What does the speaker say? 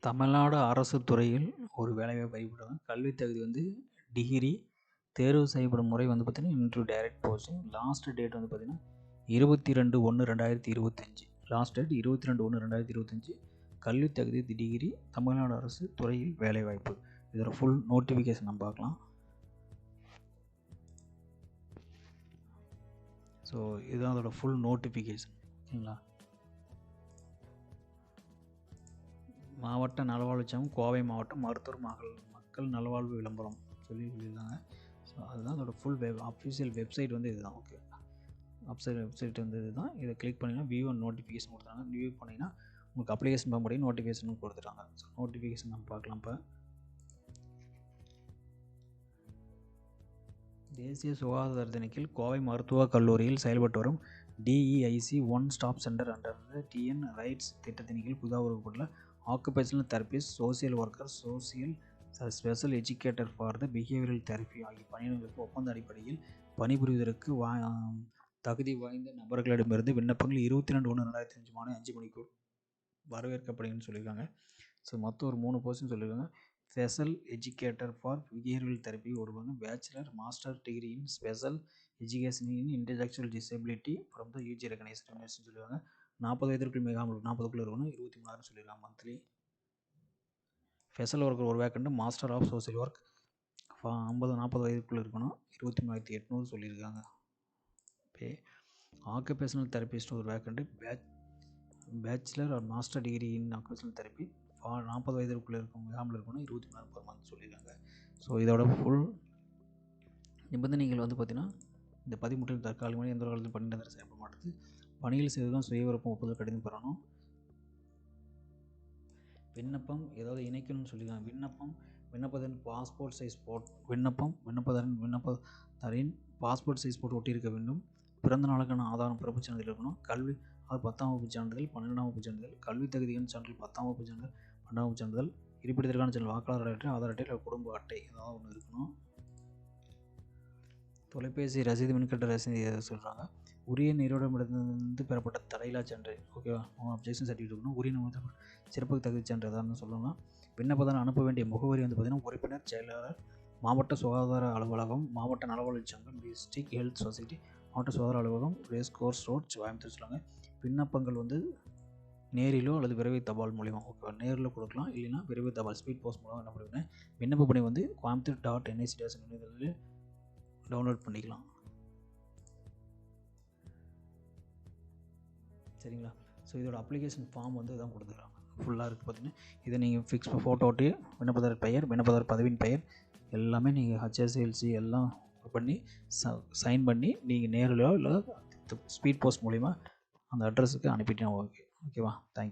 தமிழ்நாடு அரசு துறையில் ஒரு வேலைவாய்ப்பு அறிவிக்கப்பட்டாங்க. கல்வி தகுதி வந்து டிகிரி. தேர்வு செய்யப்படும் முறை வந்து பார்த்தீங்கன்னா interview direct posting. Last date வந்து பார்த்தீங்கன்னா 22/1/2025. Last date 22/1/2025. கல்வி தகுதி டிகிரி. தமிழ்நாடு அரசு துறையில் வேலைவாய்ப்பு. இதோட ஃபுல் நோட்டிஃபிகேஷன் நம்ம பார்க்கலாம். ஸோ இதுதான் அதோட ஃபுல் நோட்டிஃபிகேஷன். ஓகேங்களா? மாவட்ட நலவாழ்வு சங்கம், கோவை மாவட்டம் மருத்துவர் மக்கள் நலவாழ்வு விளம்பரம் சொல்லியிருந்தாங்க. ஸோ அதுதான் அதோட ஃபுல் அஃபிஷியல் வெப்சைட் வந்து இதுதான். ஓகே, வெப்சைட் வந்து இதுதான். இதை கிளிக் பண்ணிங்கன்னா வியூ அண்ட் நோட்டிஃபிகேஷன் கொடுத்துறாங்க. வியூ பண்ணிங்கன்னா உங்களுக்கு அப்ளிகேஷன் பண்ண முடியும், நோட்டிஃபிகேஷனும் கொடுத்துட்டாங்க. ஸோ நோட்டிஃபிகேஷன் நம்ம பார்க்கலாம். இப்போ தேசிய சுகாதார தினத்தில் கோவை மருத்துவக் கல்லூரியில் செயல்பட்டு வரும் DEIC one stop centre under TN rights திட்டத்தின் கீழ் புதிதாக உருவாக்கப்பட்டுள்ள occupational therapist, social worker, special educator for the behavioural therapy ஆகிய பணியிடங்களுக்கு ஒப்பந்த அடிப்படையில் பணிபுரிவதற்கு தகுதி வாய்ந்த நபர்களிடமிருந்து விண்ணப்பங்கள் 22/1/2025 5 மணிக்குள் வரவேற்கப்படுதுன்னு சொல்லியிருக்காங்க. ஸோ மொத்தம் ஒரு 3 போஸ்டிங் சொல்லியிருக்காங்க. Special educator for behavioural therapy ஒருவங்க bachelor master degree in special education in intellectual disability from the UG recognised university சொல்லியிருக்காங்க. 40 வயதிற்குள் மிகாமல் 40க்குள்ளே இருக்கணும். 23,000 சொல்லியிருக்காங்க மந்த்லி. ஸ்பெஷல் ஒர்க்கர் ஒரு vacant master of social work 40 வயதுக்குள்ளே இருக்கணும். 23,800 சொல்லியிருக்காங்க. பே ஆக்குபேஷனல் தெரபிஸ்ட் ஒரு vacant bachelor or master degree in occupational therapy 40 வயதுக்குள்ளே மிகாமல் இருக்கணும். 23,000 per month சொல்லியிருக்காங்க. ஸோ இதோட ஃபுல் நிபந்தனைகள் வந்து பார்த்திங்கன்னா இந்த பதிமுற்றில் தற்காலிகமாக எந்த காலத்தில் பணி நிரந்தரம் செய்யப்பட மாட்டேது. பணியில் செய்வதும் சுய விருப்பம் ஒப்புதல் கடிதம் பெறணும். விண்ணப்பம் ஏதாவது இணைக்கணும்னு சொல்லியிருக்காங்க. விண்ணப்பதாரின் பாஸ்போர்ட் சைஸ் விண்ணப்பதாரின் பாஸ்போர்ட் சைஸ் போட்டு ஒட்டியிருக்க வேண்டும். பிறந்த நாளுக்கான ஆதாரம் பிறப்பு சான்றிதழ் இருக்கணும். கல்வி அது 10ஆம் வகுப்பு சான்றிதழ், 12ஆம் வகுப்பு சான்றிதழ், கல்வி தகுதியின் சான்றிதழ் 10ஆம் வகுப்பு சான்றிதழ், 12ஆம் வகுப்பு சான்றிதழ், இருப்பிடத்திற்கான சான்றிதழ், வாக்காளர் அட்டை, ஆதார் அட்டை இல்லை குடும்ப அட்டை ஏதாவது ஒன்று இருக்கணும். தொலைபேசி ரசீது, மின்கட்ட ரசீது சொல்கிறாங்க. உரிய நிறுவனமிடமிருந்து பெறப்பட்ட தடையில்லா சான்று, ஓகேவா, அப்ஜெக்ஷன் சர்டிஃபிகேட் இருக்கணும். உரிய நிறுவனத்தில் சிறப்பு தகுதி சான்று எதாவது சொல்லலாம். விண்ணப்பதாரர் அனுப்ப வேண்டிய முகவரி வந்து பார்த்திங்கன்னா உறுப்பினர் செயலாளர், மாவட்ட சுகாதார அலுவலகம், மாவட்ட நலவாழ்வு சங்கம், டிஸ்ட்ரிக்ட் ஹெல்த் சொசைட்டி, மாவட்ட சுகாதார அலுவலகம், ரேஸ் கோர்ஸ் ரோட், கோயம்புத்தூர் சொல்லுவாங்க. விண்ணப்பங்கள் வந்து நேரிலோ அல்லது விரைவு தபால் மூலிமா, ஓகே, நேரில் கொடுக்கலாம். இல்லைன்னா விரைவு தபால் ஸ்பீட் போஸ்ட் மூலம் என்ன பண்ணுவீங்க, விண்ணப்ப பணி வந்து கோயம்புத்தூர்.nic.in இணையதளத்தில் டவுன்லோட் பண்ணிக்கலாம். சரிங்களா? ஸோ இதோட அப்ளிகேஷன் ஃபார்ம் வந்து இதான் கொடுத்துருக்காங்க. ஃபுல்லாக இருக்குது பார்த்தீங்கன்னா. இதை நீங்கள் ஃபிக்ஸ் ஃபோட்டோ ஒட்டி விண்ணப்பதாரர் பெயர், விண்ணப்பதாரர் பதவியின் பெயர் எல்லாமே நீங்கள் HSLC எல்லாம் பண்ணி சைன் பண்ணி நீங்கள் நேரிலோ இல்லை ஸ்பீட் போஸ்ட் மூலிமா அந்த அட்ரஸுக்கு அனுப்பிட்டேன். ஓகேவா? தேங்க்யூ.